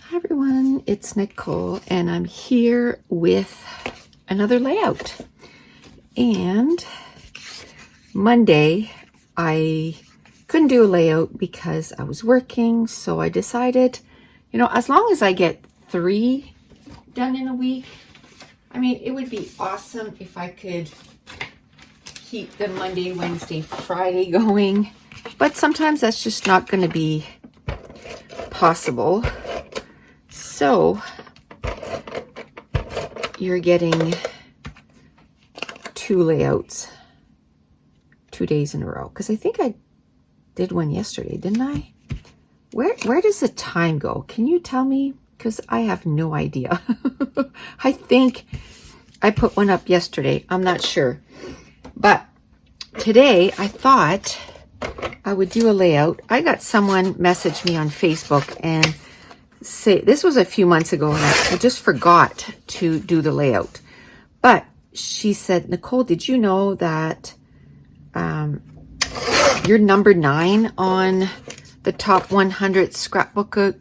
Hi everyone, it's Nicole and I'm here with another layout. And Monday I couldn't do a layout because I was working, so I decided, as long as I get 3 done in a week, I mean, it would be awesome if I could keep the Monday, Wednesday, Friday going, but sometimes that's just not going to be possible. So you're getting 2 layouts 2 days in a row, because I think I did one yesterday, didn't I? Where does the time go? Can you tell me? Because I have no idea. I think I put one up yesterday. I'm not sure. But today I thought I would do a layout. I got someone message me on Facebook and say, this was a few months ago and I just forgot to do the layout. But she said, Nicole, did you know that you're number 9 on the top 100 scrapbooking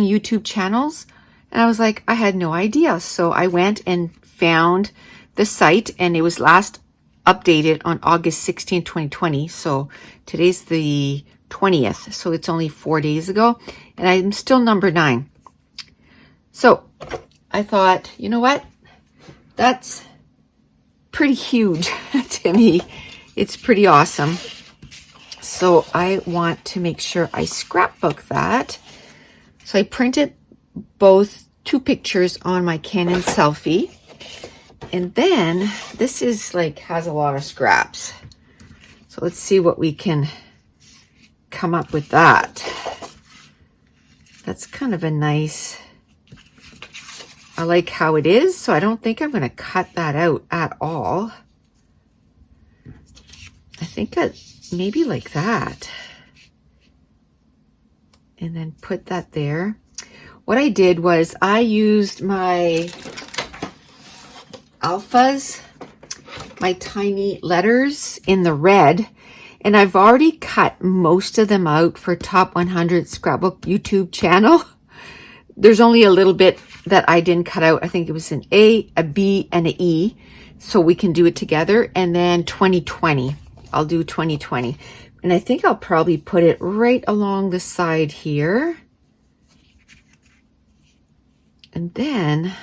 YouTube channels? And I was like, I had no idea. So I went and found the site, and it was last updated on August 16, 2020. So today's the 20th. So it's only 4 days ago, and I'm still number 9. So I thought, you know what? That's pretty huge to me. It's pretty awesome. So I want to make sure I scrapbook that. So I printed both 2 pictures on my Canon selfie. And then this is has a lot of scraps. So let's see what we can come up with that. That's kind of a nice, I like how it is. So I don't think I'm going to cut that out at all. I think maybe like that. And then put that there. What I did was I used my alphas, my tiny letters in the red, and I've already cut most of them out for top 100 scrapbook YouTube channel. There's only a little bit that I didn't cut out. I think it was an A, a B, and an E. So we can do it together. And then 2020. I'll do 2020. And I think I'll probably put it right along the side here. And then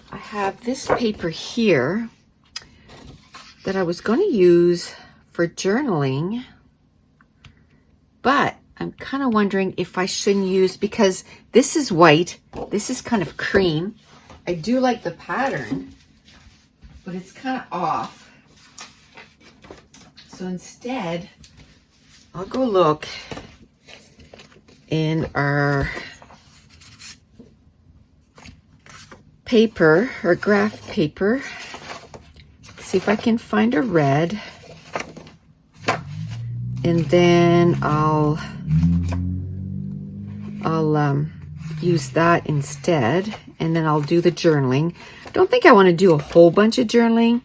I have this paper here that I was going to use for journaling, but I'm kind of wondering if I shouldn't use, because this is white, this is kind of cream. I do like the pattern, but it's kind of off. So instead, I'll go look in our paper or graph paper, see if I can find a red, and then I'll use that instead, and then I'll do the journaling. Don't think I want to do a whole bunch of journaling.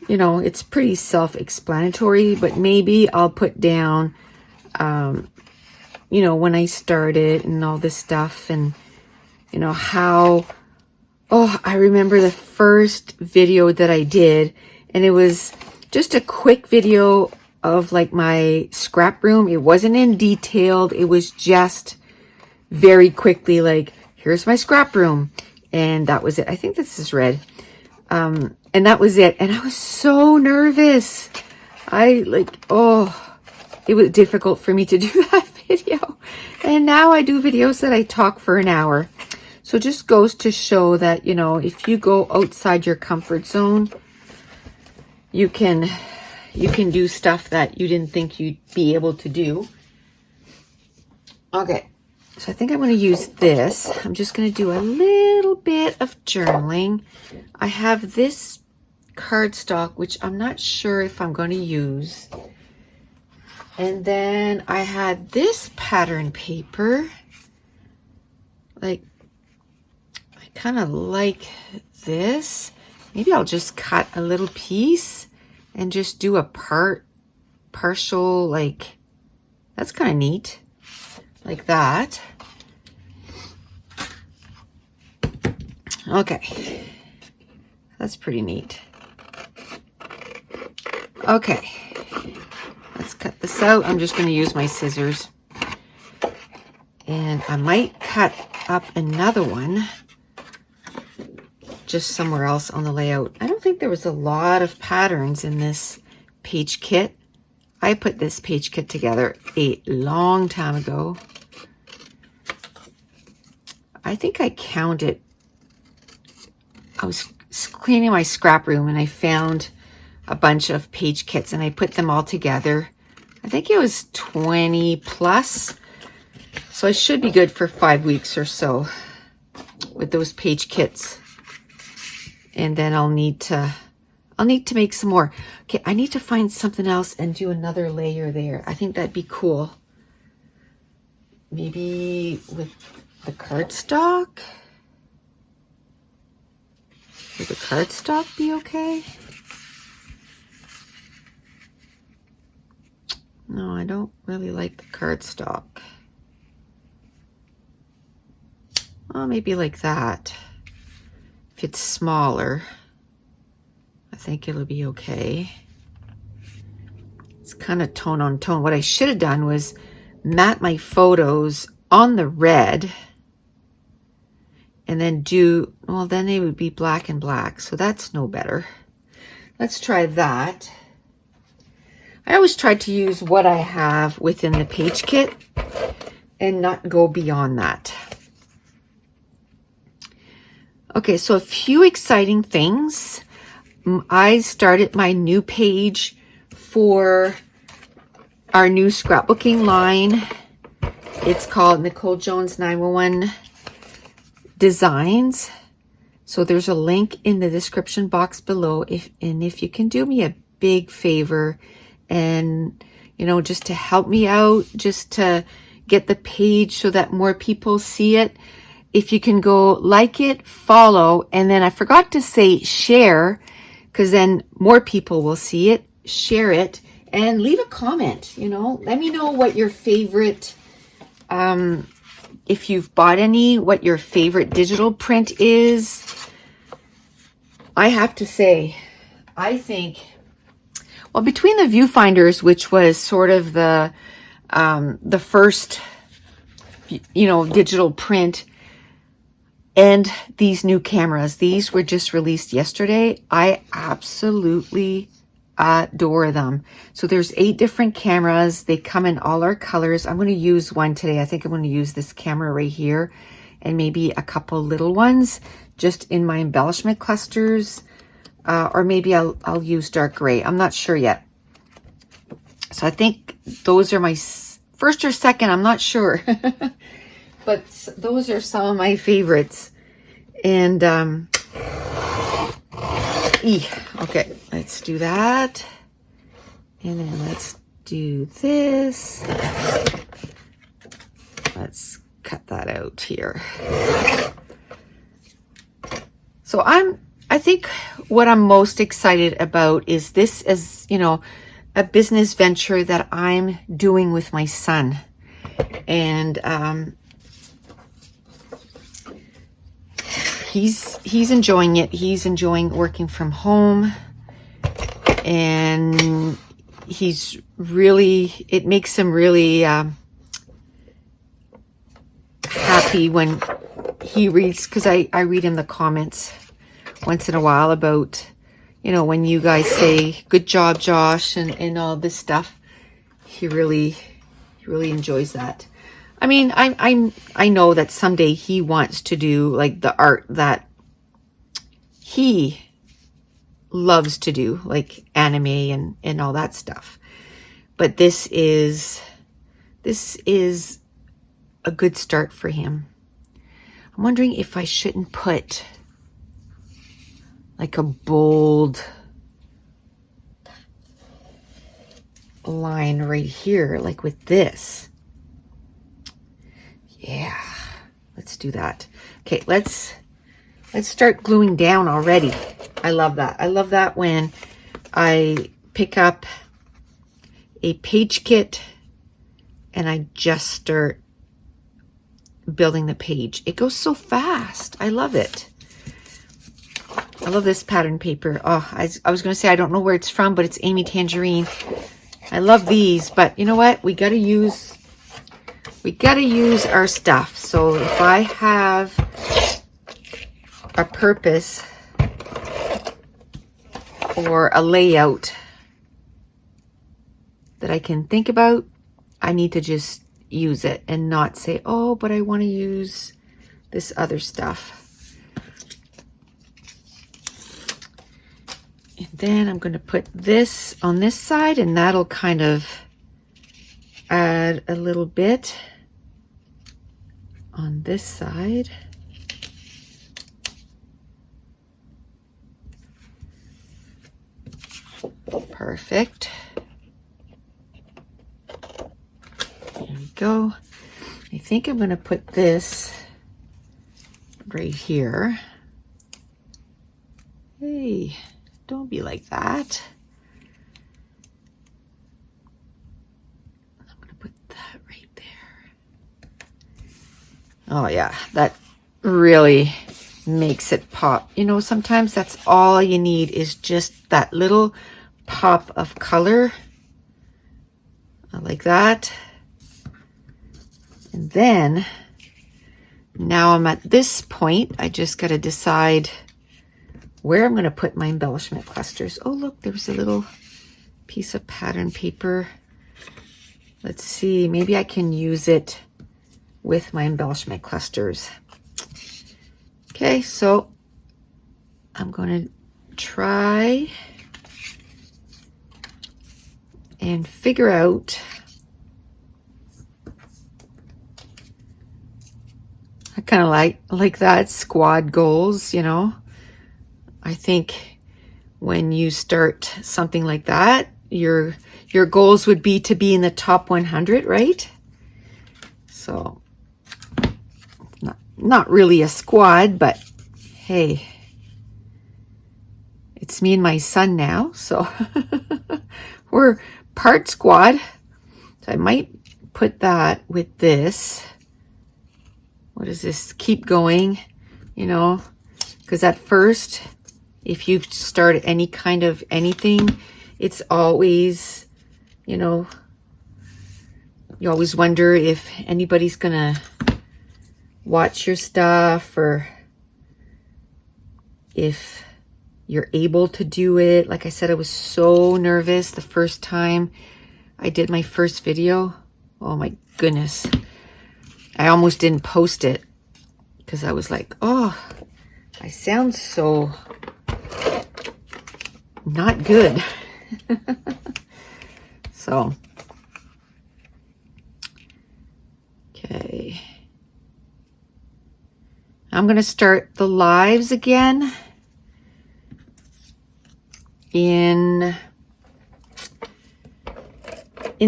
It's pretty self-explanatory, but maybe I'll put down when I started and all this stuff, and how. Oh, I remember the first video that I did, and it was just a quick video of my scrap room. It wasn't in detailed. It was just very quickly here's my scrap room. And that was it. I think this is red. And that was it. And I was so nervous. It was difficult for me to do that video. And now I do videos that I talk for an hour. So it just goes to show that, if you go outside your comfort zone, you can do stuff that you didn't think you'd be able to do. Okay, so I think I'm going to use this. I'm just going to do a little bit of journaling. I have this cardstock, which I'm not sure if I'm going to use. And then I had this pattern paper. I kind of like this. Maybe I'll just cut a little piece and just do a partial, that's kind of neat. like that. Okay, that's pretty neat. Okay, let's cut this out. I'm just going to use my scissors. And I might cut up another one just somewhere else on the layout. I don't think there was a lot of patterns in this page kit. I put this page kit together a long time ago. I think I counted. I was cleaning my scrap room and I found a bunch of page kits and I put them all together. I think it was 20 plus. So I should be good for 5 weeks or so with those page kits. And then I'll need to make some more. Okay, I need to find something else and do another layer there. I think that'd be cool. Maybe with the cardstock? Would the cardstock be okay? No, I don't really like the cardstock. Well, maybe like that. If it's smaller, I think it'll be okay. It's kind of tone on tone. What I should have done was mat my photos on the red and then do, well, then they would be black and black. So that's no better. Let's try that. I always try to use what I have within the page kit and not go beyond that. Okay, so a few exciting things. I started my new page for our new scrapbooking line. It's called Nicole Jones 911 Designs. So there's a link in the description box below. If you can do me a big favor and, you know, just to help me out, just to get the page so that more people see it. If you can go like it, follow, and then I forgot to say share, because then more people will see it, share it, and leave a comment, you know. Let me know what your favorite, if you've bought any, what your favorite digital print is. I have to say, I think, well, between the viewfinders, which was sort of the first, you know, digital print, and these new cameras, these were just released yesterday. I absolutely adore them. So there's 8 different cameras. They come in all our colors. I'm going to use one today. I think I'm going to use this camera right here and maybe a couple little ones just in my embellishment clusters. Or maybe I'll use dark gray. I'm not sure yet. So I think those are my first or second. I'm not sure. But those are some of my favorites. And, okay, let's do that. And then let's do this. Let's cut that out here. So I think what I'm most excited about is this is, you know, a business venture that I'm doing with my son. And, he's enjoying it. He's enjoying working from home, and he's really, it makes him really happy when he reads, because I read in the comments once in a while about, you know, when you guys say good job, Josh, and all this stuff. He really enjoys that. I mean, I know that someday he wants to do like the art that he loves to do, like anime and all that stuff. But this is a good start for him. I'm wondering if I shouldn't put like a bold line right here, like with this. Yeah, let's do that. Okay, let's start gluing down already. I love that. I love that when I pick up a page kit and I just start building the page. It goes so fast. I love it. I love this pattern paper. Oh, I was going to say I don't know where it's from, but it's Amy Tangerine. I love these, but you know what? We got to use our stuff. So if I have a purpose or a layout that I can think about, I need to just use it and not say, oh, but I want to use this other stuff. And then I'm going to put this on this side, and that'll kind of add a little bit on this side. Perfect. There we go. I think I'm going to put this right here. Hey, don't be like that. I'm going to put that right there. Oh yeah, that really makes it pop. You know, sometimes that's all you need is just that little pop of color. Like that. And then now I'm at this point, I just got to decide where I'm going to put my embellishment clusters. Oh, look, there's a little piece of pattern paper. Let's see, maybe I can use it with my embellishment clusters. Okay, so I'm going to try and figure out I kind of like that squad goals, you know. I think when you start something like that, your goals would be to be in the top 100, right? So not really a squad, but hey, it's me and my son now, so we're part squad. So I might put that with this. What is this? Keep going, you know, because at first, if you start any kind of anything, it's always, you know, you always wonder if anybody's gonna watch your stuff or if you're able to do it. Like I said, I was so nervous the first time I did my first video. Oh my goodness. I almost didn't post it because I was like, oh, I sound so not good. So, okay. I'm going to start the lives again in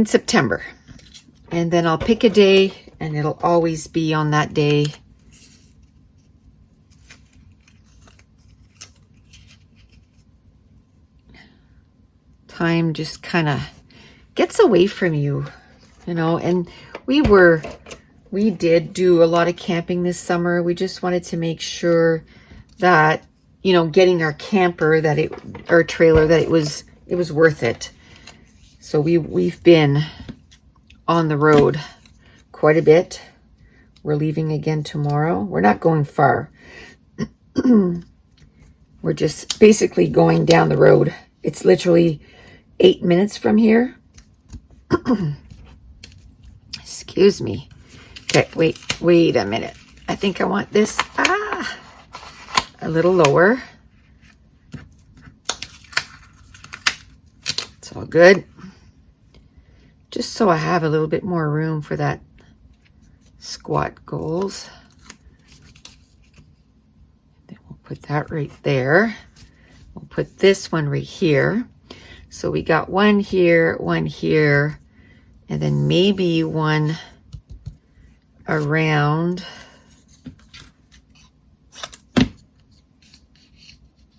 September. And then I'll pick a day and it'll always be on that day. Time just kind of gets away from you, you know, and we did do a lot of camping this summer. We just wanted to make sure that, you know, getting our camper, our trailer, that it was worth it. So we've been on the road quite a bit. We're leaving again tomorrow. We're not going far. We're just basically going down the road. It's literally 8 minutes from here. Excuse me. Okay, wait a minute. I think I want this a little lower. It's all good. Just so I have a little bit more room for that squat goals. Then we'll put that right there. We'll put this one right here. So we got one here, and then maybe one around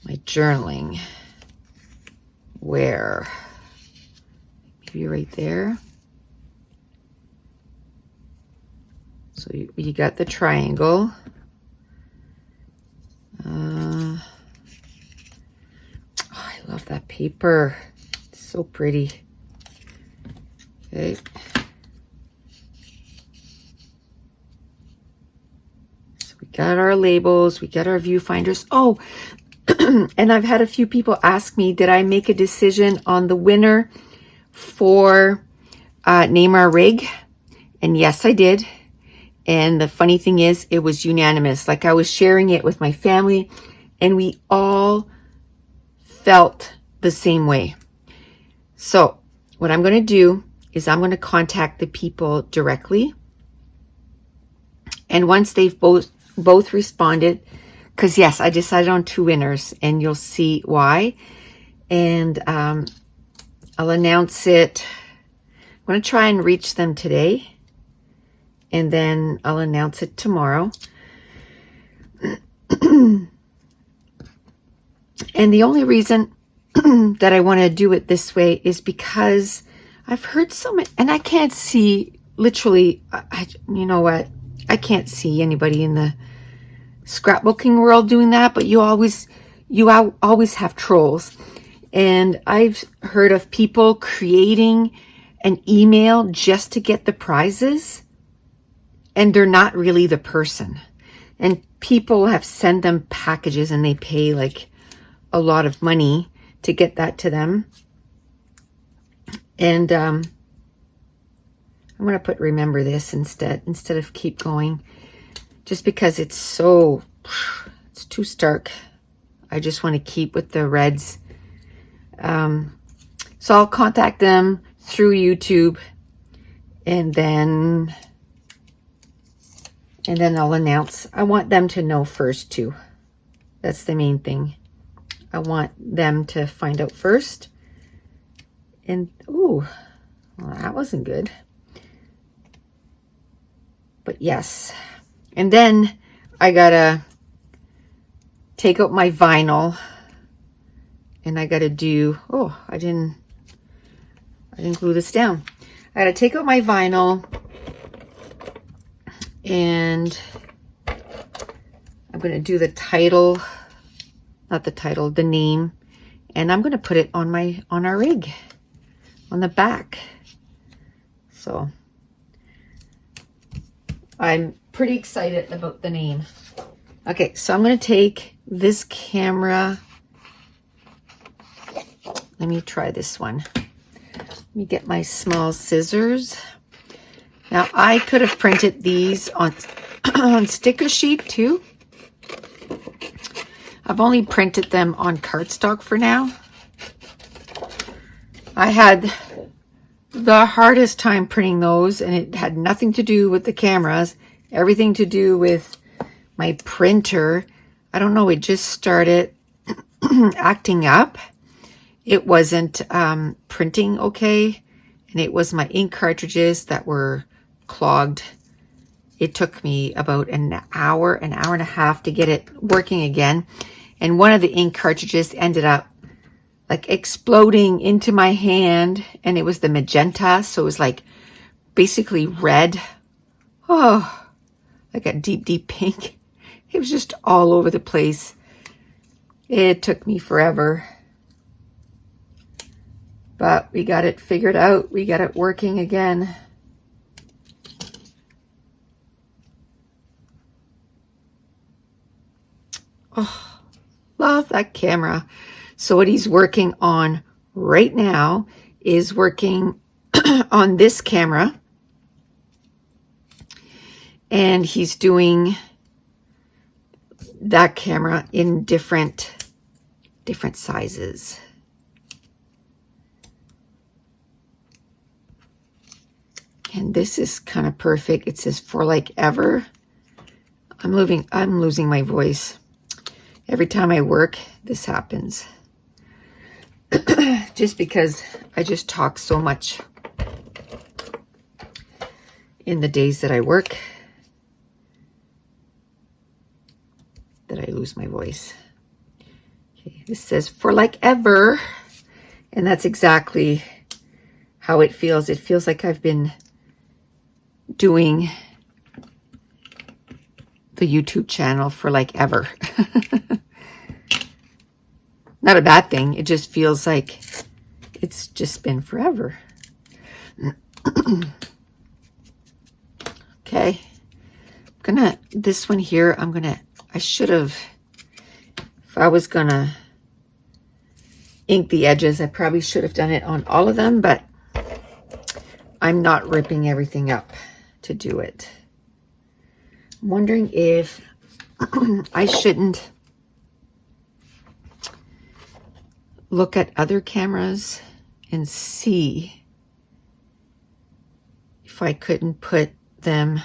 my journaling. Where? Maybe right there. So you got the triangle. Oh, I love that paper. It's so pretty. Okay. So we got our labels, we got our viewfinders. Oh, and I've had a few people ask me, did I make a decision on the winner for Name Our Rig? And yes, I did. And the funny thing is, it was unanimous. Like, I was sharing it with my family, and we all felt the same way. So what I'm going to do is I'm going to contact the people directly. And once they've both responded, because yes, I decided on 2 winners, and you'll see why. And I'll announce it. I'm going to try and reach them today. And then I'll announce it tomorrow. And the only reason that I want to do it this way is because I've heard so many, and I can't see, literally, you know what? I can't see anybody in the scrapbooking world doing that, but you always have trolls. And I've heard of people creating an email just to get the prizes, and they're not really the person. And people have sent them packages, and they pay like a lot of money to get that to them. And I'm going to put remember this instead of keep going, just because it's too stark. I just want to keep with the reds. So I'll contact them through YouTube, and then I'll announce. I want them to know first too. That's the main thing. I want them to find out first. And ooh, well, that wasn't good. But yes. And then I gotta take out my vinyl, and I gotta do, oh, I didn't glue this down. I gotta take out my vinyl, and I'm gonna do the title, not the title, the name, and I'm gonna put it on our rig, on the back. So I'm pretty excited about the name. Okay, so I'm gonna take this camera. Let me try this one. Let me get my small scissors. Now, I could have printed these on sticker sheet too. I've only printed them on cardstock for now. I had the hardest time printing those, and it had nothing to do with the cameras, everything to do with my printer. I don't know, it just started acting up. It wasn't printing okay, and it was my ink cartridges that were clogged. It took me about an hour and a half to get it working again, and one of the ink cartridges ended up like exploding into my hand, and it was the magenta, so it was like basically red. Oh, like a deep pink. It was just all over the place. It took me forever, but we got it figured out. We got it working again. Oh, love that camera. So what he's working on right now is working on this camera, and he's doing that camera in different sizes. And this is kind of perfect. It says for like ever. I'm losing my voice. Every time I work, this happens. Just because I just talk so much in the days that I work that I lose my voice. Okay, this says for like ever, and that's exactly how it feels. It feels like I've been doing the YouTube channel for like ever. Not a bad thing. It just feels like it's just been forever. Okay. This one here, I should have, if I was gonna ink the edges, I probably should have done it on all of them, but I'm not ripping everything up to do it. I'm wondering if I shouldn't look at other cameras and see if I couldn't put them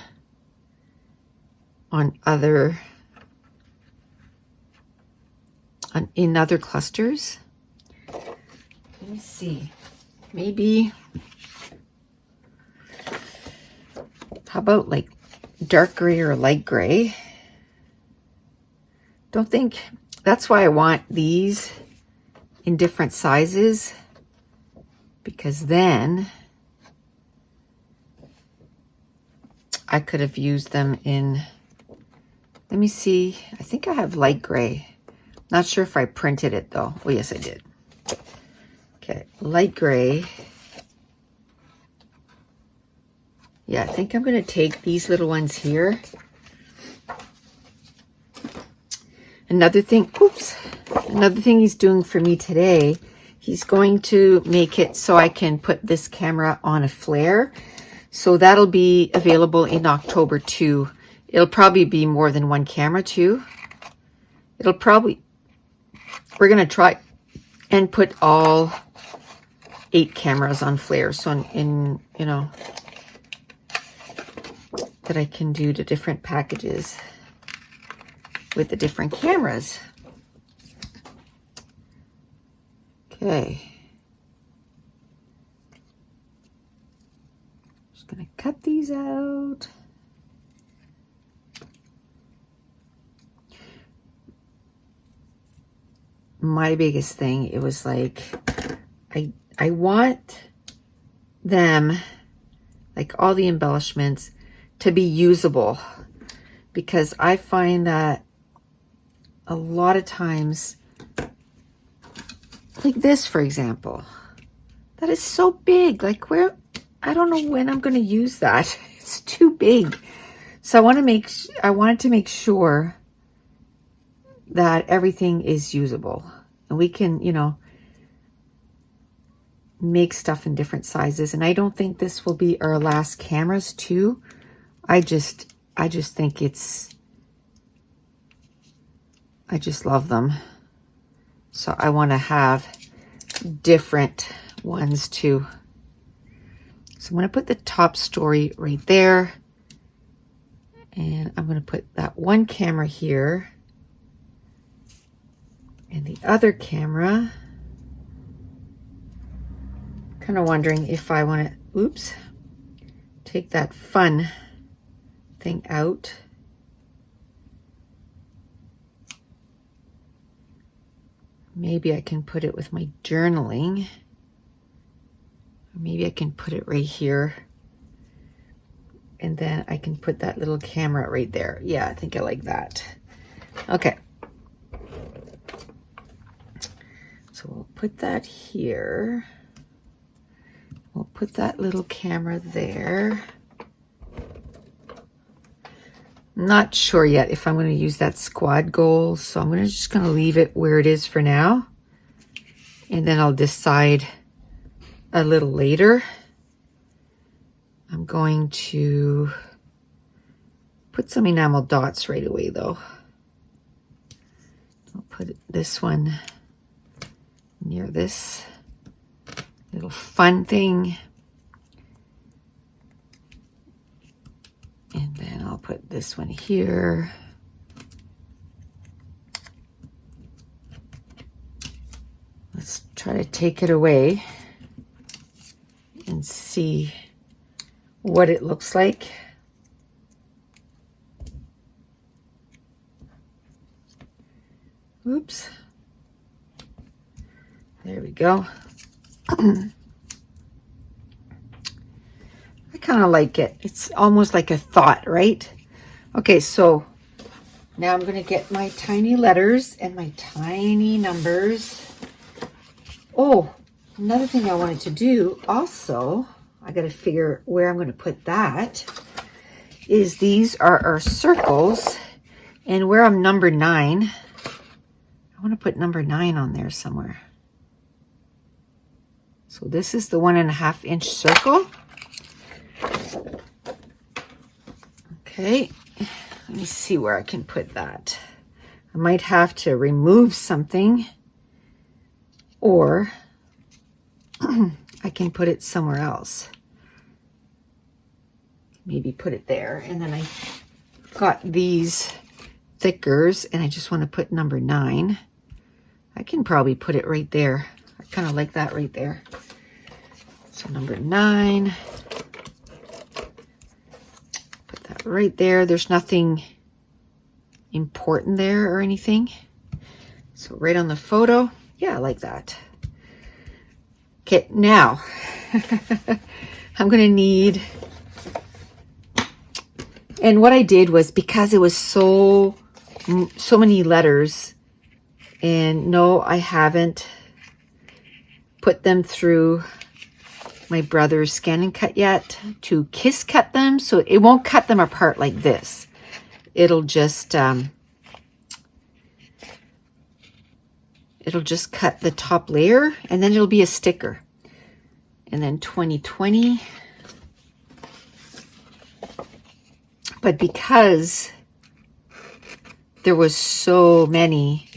on in other clusters. Let me see. Maybe, how about like dark gray or light gray? Don't think, that's why I want these in different sizes, because then I could have used them in, let me see, I think I have light gray. Not sure if I printed it though. Oh yes, I did. Okay, light gray. Yeah, I think I'm gonna take these little ones here. Another thing he's doing for me today, he's going to make it so I can put this camera on a flare. So that'll be available in October too. It'll probably be more than one camera too. We're gonna try and put all 8 cameras on flares. So in you know, that I can do the different packages with the different cameras. Okay. Just gonna cut these out. My biggest thing, it was like, I want them, like all the embellishments, to be usable, because I find that a lot of times, like this, for example, that is so big. Like I don't know when I'm going to use that. It's too big. So I wanted to make sure that everything is usable, and we can, you know, make stuff in different sizes. And I don't think this will be our last cameras too. I just think I just love them. So I want to have different ones too. So I'm going to put the top story right there. And I'm going to put that one camera here. And the other camera, kind of wondering if I want to, take that fun thing out. Maybe I can put it with my journaling. Or maybe I can put it right here. And then I can put that little camera right there. Yeah, I think I like that. Okay. So we'll put that here. We'll put that little camera there. Not sure yet if I'm going to use that squad goal, so I'm just going to leave it where it is for now. And then I'll decide a little later. I'm going to put some enamel dots right away though. I'll put this one near this little fun thing. And then I'll put this one here. Let's try to take it away and see what it looks like. Oops. There we go. I kind of like it. It's almost like a thought, right? Okay, so Now I'm going to get my tiny letters and my tiny numbers. Oh, another thing I wanted to do also, I got to figure where I'm going to put that, is these are our circles. And where I'm number 9, I want to put number 9 on there somewhere. So this is the 1.5 inch circle. Okay, let me see where I can put that. I might have to remove something, or I can put it somewhere else. Maybe put it there. And then I got these thickers, and I just want to put number 9. I can probably put it right there. I kind of like that right there. So number 9. Put that right there. There's nothing important there or anything. So right on the photo. Yeah, I like that. Okay, now I'm going to need, and what I did was, because it was so many letters, and no, I haven't put them through my brother's scan and cut yet to kiss cut them, so it won't cut them apart like this. It'll just cut the top layer, and then it'll be a sticker. And then 2020. But because there was so many,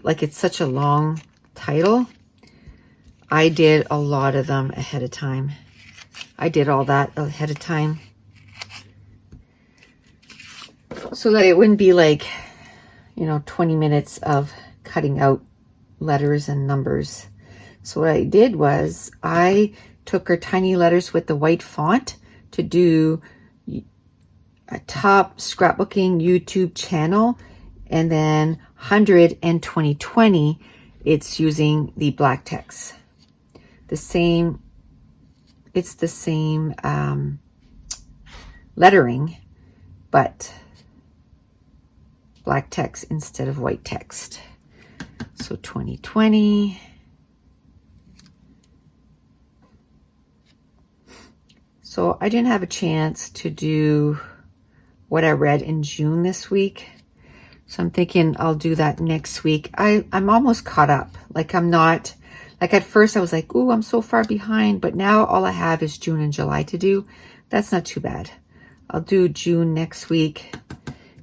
like it's such a long title, I did a lot of them ahead of time. I did all that ahead of time, so that it wouldn't be like, 20 minutes of cutting out letters and numbers. So what I did was I took our tiny letters with the white font to do a top scrapbooking YouTube channel, and then 100 and 2020, it's using the black text. It's the same lettering, but black text instead of white text. So 2020. So I didn't have a chance to do what I read in June this week. So I'm thinking I'll do that next week. I'm almost caught up. Like I'm not, like at first I was like, ooh, I'm so far behind. But now all I have is June and July to do. That's not too bad. I'll do June next week.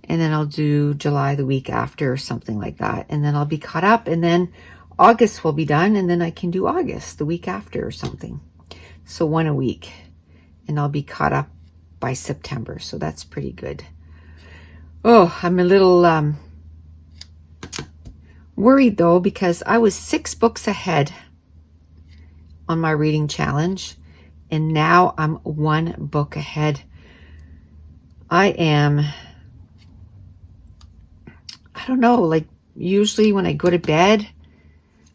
And then I'll do July the week after or something like that. And then I'll be caught up. And then August will be done. And then I can do August the week after or something. So one a week. And I'll be caught up by September. So that's pretty good. Oh, I'm a little worried though, because I was 6 books ahead on my reading challenge. And now I'm 1 book ahead. I don't know, like usually when I go to bed,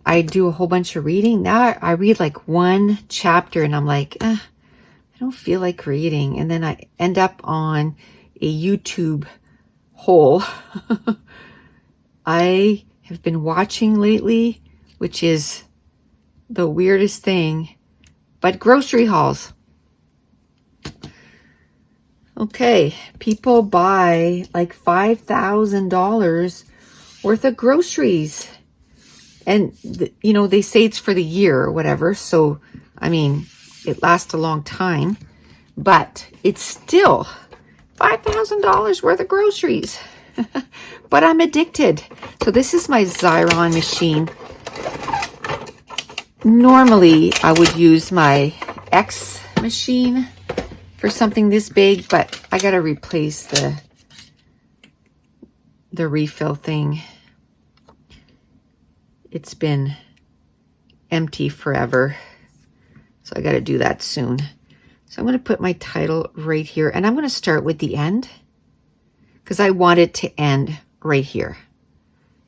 I do a whole bunch of reading. Now I read like 1 chapter and I'm like, I don't feel like reading. And then I end up on a YouTube hole. I have been watching lately, which is the weirdest thing, but grocery hauls. Okay, people buy like $5,000 worth of groceries. And, they say it's for the year or whatever. So, I mean, it lasts a long time. But it's still $5,000 worth of groceries. But I'm addicted. So this is my Xyron machine. Normally, I would use my X machine for something this big, but I got to replace the refill thing. It's been empty forever. So I got to do that soon. So I'm going to put my title right here, and I'm going to start with the end because I want it to end right here,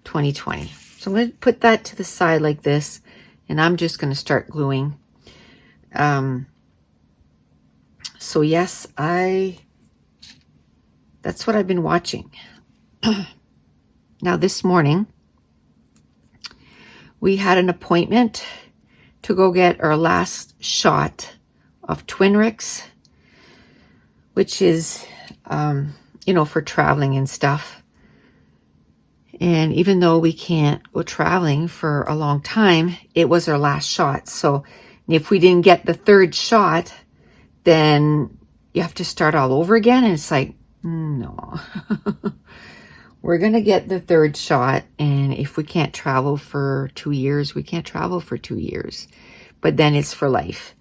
2020. So I'm going to put that to the side like this, and I'm just going to start gluing. So yes, I that's what I've been watching. Now this morning, we had an appointment to go get our last shot of Twinrix, which is, for traveling and stuff. And even though we can't go traveling for a long time, it was our last shot. So if we didn't get the third shot, then you have to start all over again. And it's like, no, we're going to get the third shot. And if we can't travel for 2 years, we can't travel for 2 years. But then it's for life.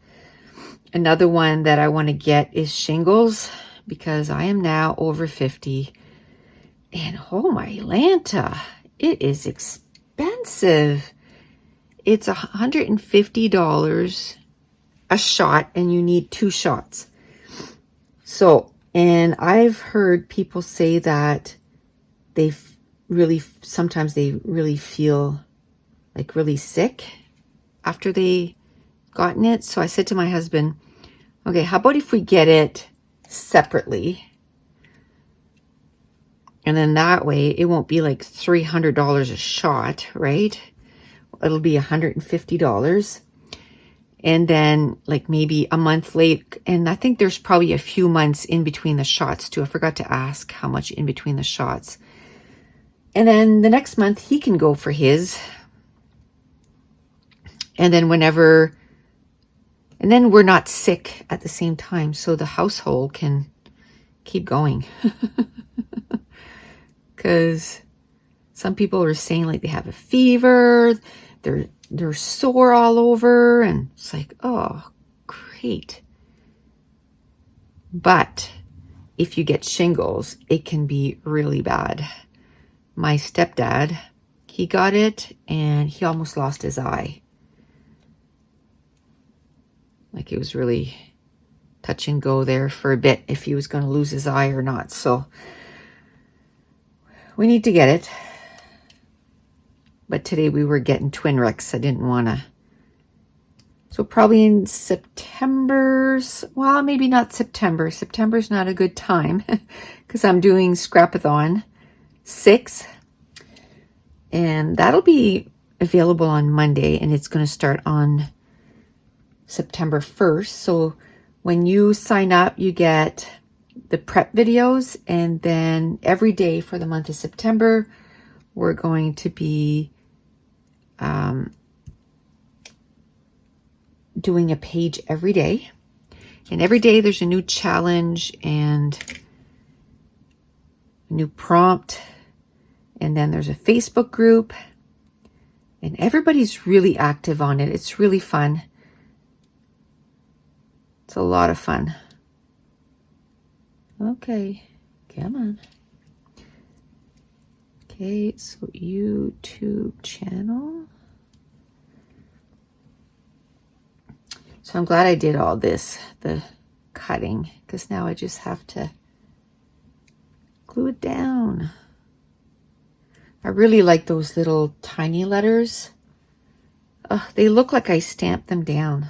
Another one that I want to get is shingles, because I am now over 50. And oh my Lanta, it is expensive. It's $150 a shot, and you need 2 shots. So, and I've heard people say that sometimes they really feel like really sick after they gotten it. So I said to my husband, okay, how about if we get it separately? And then that way it won't be like $300 a shot, right? It'll be $150. And then like maybe a month late. And I think there's probably a few months in between the shots too. I forgot to ask how much in between the shots. And then the next month he can go for his. And then and then we're not sick at the same time. So the household can keep going. Because some people are saying like they have a fever, they're sore all over, and it's like, oh, great. But if you get shingles, it can be really bad. My stepdad, he got it and he almost lost his eye. Like it was really touch and go there for a bit if he was going to lose his eye or not. So we need to get it. But today we were getting Twinrix. I didn't want to. So probably in September. Well, maybe not September. September's not a good time because I'm doing Scrapathon 6. And that'll be available on Monday. And it's going to start on September 1st. So when you sign up, you get the prep videos, and then every day for the month of September, we're going to be doing a page every day. And every day there's a new challenge and a new prompt. And then there's a Facebook group. And everybody's really active on it. It's really fun. It's a lot of fun. Okay, come on. Okay, so YouTube channel. So I'm glad I did all this, the cutting, because now I just have to glue it down. I really like those little tiny letters. They look like I stamped them down.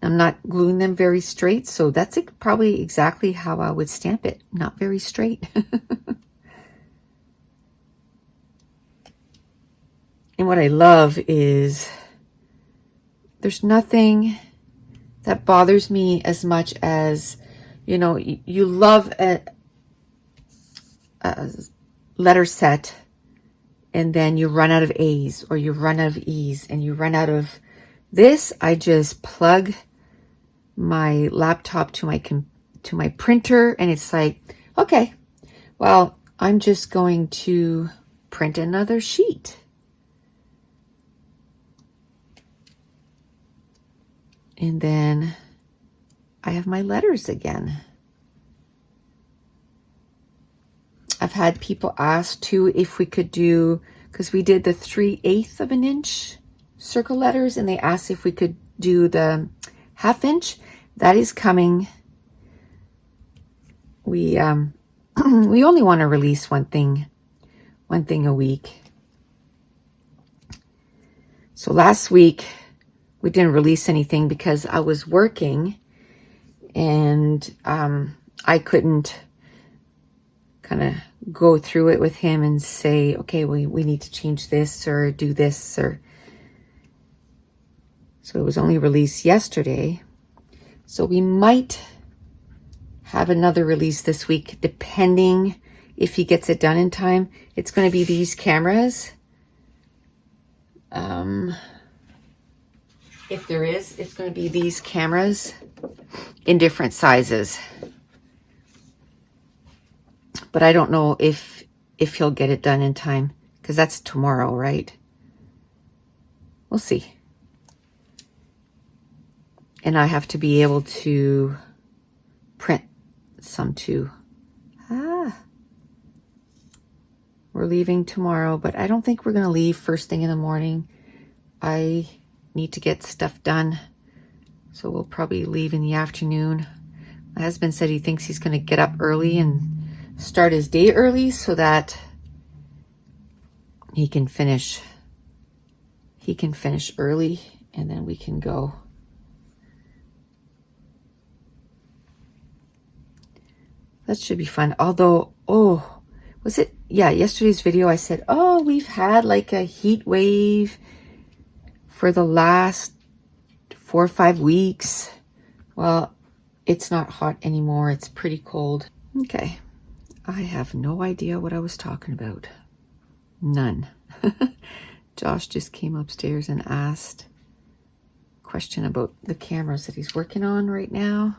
I'm not gluing them very straight, so that's probably exactly how I would stamp it. Not very straight. And what I love is there's nothing that bothers me as much as, you love a letter set and then you run out of A's or you run out of E's and you run out of this. I just plug my laptop to my printer, and it's like, okay, well, I'm just going to print another sheet. And then I have my letters again. I've had people ask too if we could do, because we did the 3/8 of an inch circle letters, and they asked if we could do the 1/2 inch. That is coming. We we only want to release one thing a week. So last week we didn't release anything because I was working, and I couldn't kind of go through it with him and say, okay, we need to change this or do this. Or so it was only released yesterday. So we might have another release this week, depending if he gets it done in time. It's going to be these cameras. If there is, it's going to be these cameras in different sizes. But I don't know if he'll get it done in time, because that's tomorrow, right? We'll see. And I have to be able to print some too. We're leaving tomorrow, but I don't think we're going to leave first thing in the morning. I need to get stuff done, so we'll probably leave in the afternoon. My husband said he thinks he's going to get up early and start his day early so that he can finish early, and then we can go. That should be fun. Although, was it? Yeah, yesterday's video I said, we've had like a heat wave for the last 4 or 5 weeks. Well, it's not hot anymore. It's pretty cold. Okay. I have no idea what I was talking about. None. Josh just came upstairs and asked a question about the cameras that he's working on right now.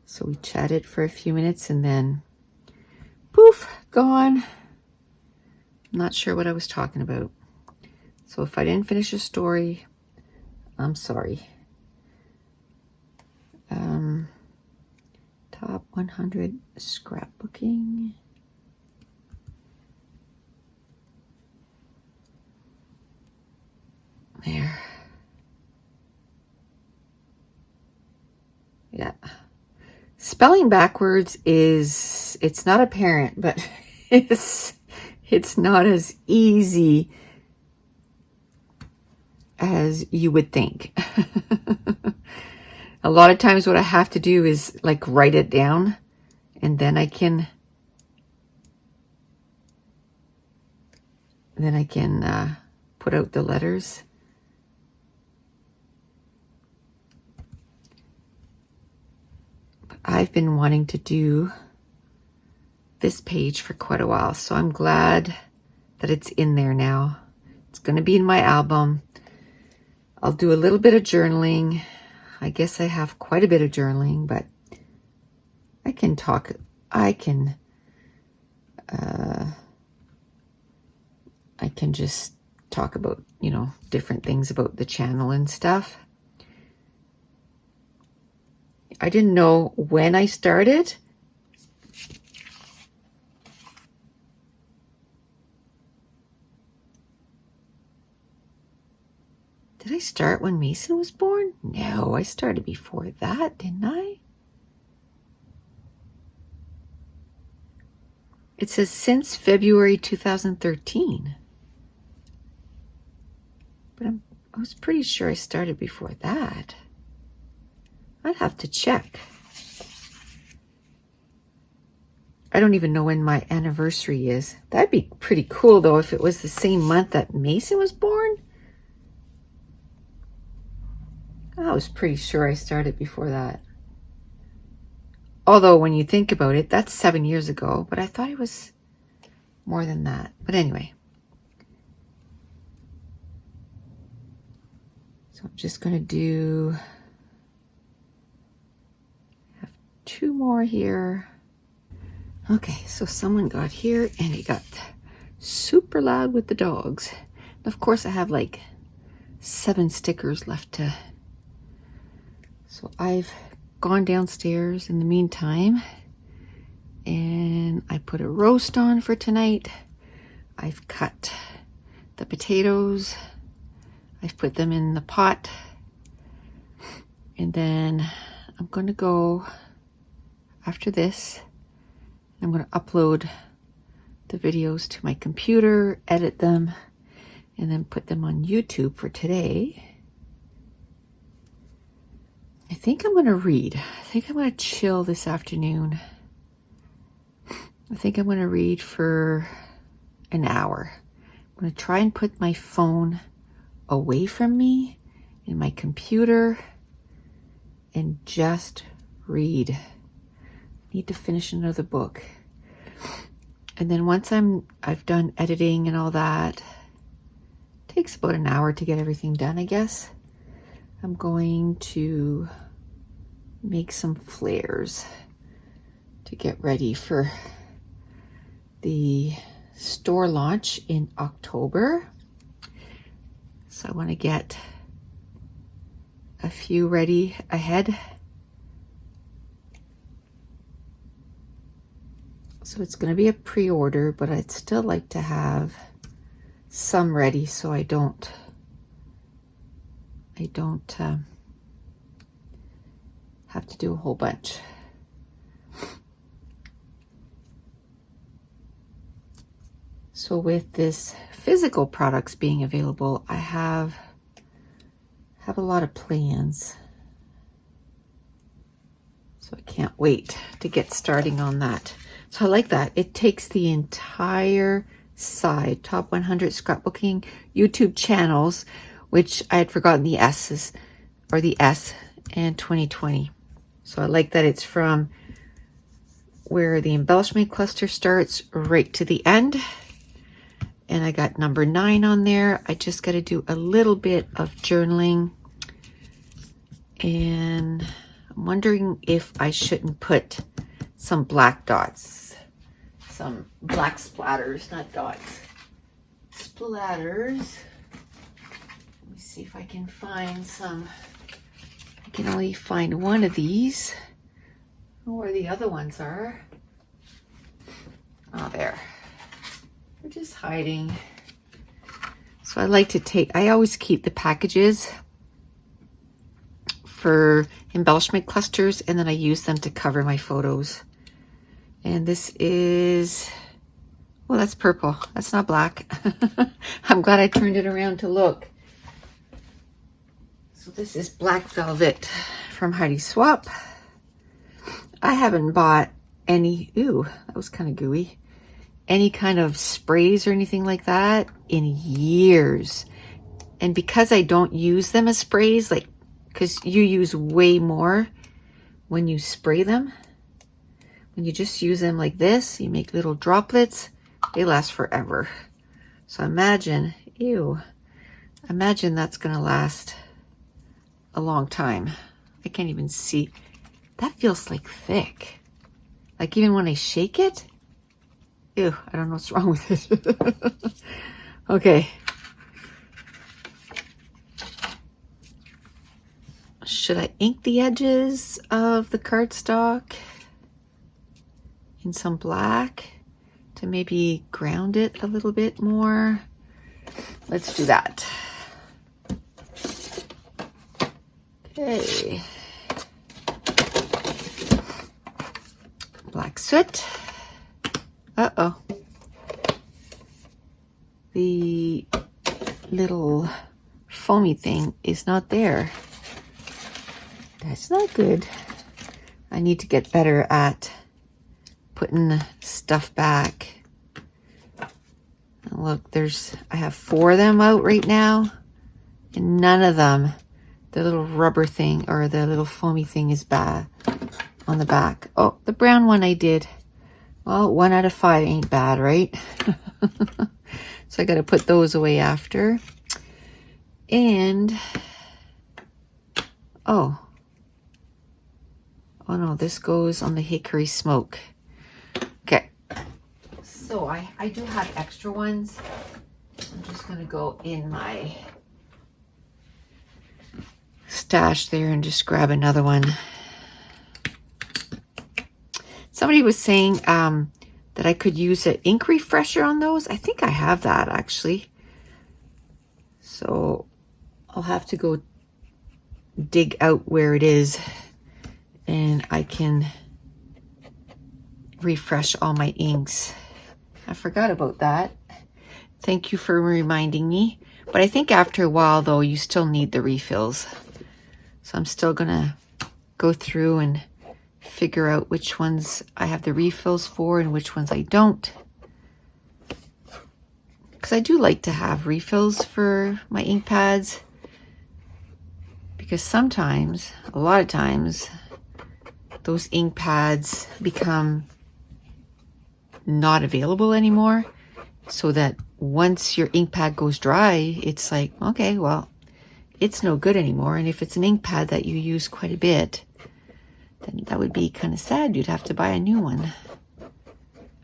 So we chatted for a few minutes and then poof, gone. I'm not sure what I was talking about. So if I didn't finish a story, I'm sorry. Top 100 scrapbooking. There. Yeah. Spelling backwards it's not apparent, but it's not as easy as you would think. A lot of times what I have to do is like write it down, and then I can put out the letters. But I've been wanting to do this page for quite a while, so I'm glad that it's in there now. It's going to be in my album. I'll do a little bit of journaling. I guess I have quite a bit of journaling, but I can just talk about, different things about the channel and stuff. I didn't know when I started. Did I start when Mason was born? No, I started before that, didn't I? It says since February 2013. But I was pretty sure I started before that. I'd have to check. I don't even know when my anniversary is. That'd be pretty cool, though, if it was the same month that Mason was born. I was pretty sure I started before that. Although, when you think about it, that's 7 years ago, but I thought it was more than that. But anyway. So I'm just going to have 2 more here. Okay, so someone got here and it got super loud with the dogs. And of course, I have like 7 stickers left to... So I've gone downstairs in the meantime and I put a roast on for tonight. I've cut the potatoes. I've put them in the pot. And then I'm going to go after this. I'm going to upload the videos to my computer, edit them, and then put them on YouTube for today. I think I'm going to read. I think I'm going to chill this afternoon. I think I'm going to read for an hour. I'm going to try and put my phone away from me and my computer and just read. Need to finish another book. And then once I've done editing and all that, it takes about an hour to get everything done, I guess. I'm going to make some flares to get ready for the store launch in October. So I want to get a few ready ahead. So it's going to be a pre-order, but I'd still like to have some ready so I don't have to do a whole bunch. So with this physical products being available, I have a lot of plans. So I can't wait to get starting on that. So I like that. It takes the entire side, top 100 scrapbooking YouTube channels, which I had forgotten the S's, or the S, and 2020. So I like that it's from where the embellishment cluster starts right to the end. And I got number 9 on there. I just got to do a little bit of journaling. And I'm wondering if I shouldn't put some black dots, some black splatters, not dots, splatters. Let me see if I can find some. I can only find one of these. Oh, where the other ones are. Oh, there. They're just hiding. So I like to I always keep the packages for embellishment clusters, and then I use them to cover my photos. And this is, well, that's purple. That's not black. I'm glad I turned it around to look. So this is black velvet from Heidi Swap. I haven't bought any, ooh, that was kind of gooey, any kind of sprays or anything like that in years. And because I don't use them as sprays, like, because you use way more when you spray them. When you just use them like this, you make little droplets, they last forever. So imagine, imagine that's gonna last a long time. I can't even see. That feels like thick. Like even when I shake it, ew, I don't know what's wrong with it. Okay. Should I ink the edges of the cardstock in some black to maybe ground it a little bit more? Let's do that. Okay. Black soot. Uh-oh. The little foamy thing is not there. That's not good. I need to get better at putting the stuff back. Look, I have 4 of them out right now, and none of them, the little rubber thing or the little foamy thing is bad on the back. Oh, the brown one I did. Well, 1 out of 5 ain't bad, right? So I got to put those away after. And, oh no, this goes on the hickory smoke. Okay, so I do have extra ones. I'm just gonna go in my stash there and just grab another one. Somebody was saying that I could use an ink refresher on those. I think I have that actually. So I'll have to go dig out where it is, and I can refresh all my inks. I forgot about that. Thank you for reminding me. But I think after a while though, you still need the refills. So I'm still gonna go through and figure out which ones I have the refills for and which ones I don't. Because I do like to have refills for my ink pads. Because sometimes, a lot of times, those ink pads become not available anymore. So that once your ink pad goes dry, it's like, okay, well, it's no good anymore. And if it's an ink pad that you use quite a bit, then that would be kind of sad. You'd have to buy a new one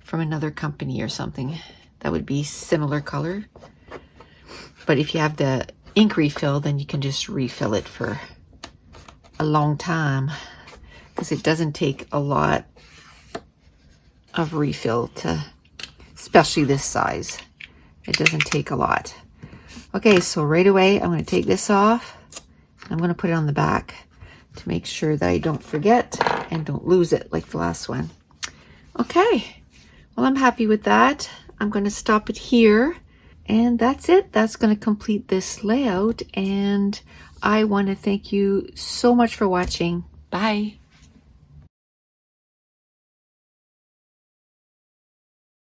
from another company or something that would be similar color. But if you have the ink refill, then you can just refill it for a long time, because it doesn't take a lot of refill to, especially this size. It doesn't take a lot. Okay, so right away, I'm going to take this off. I'm going to put it on the back to make sure that I don't forget and don't lose it like the last one. Okay, well, I'm happy with that. I'm going to stop it here. And that's it. That's going to complete this layout. And I want to thank you so much for watching. Bye.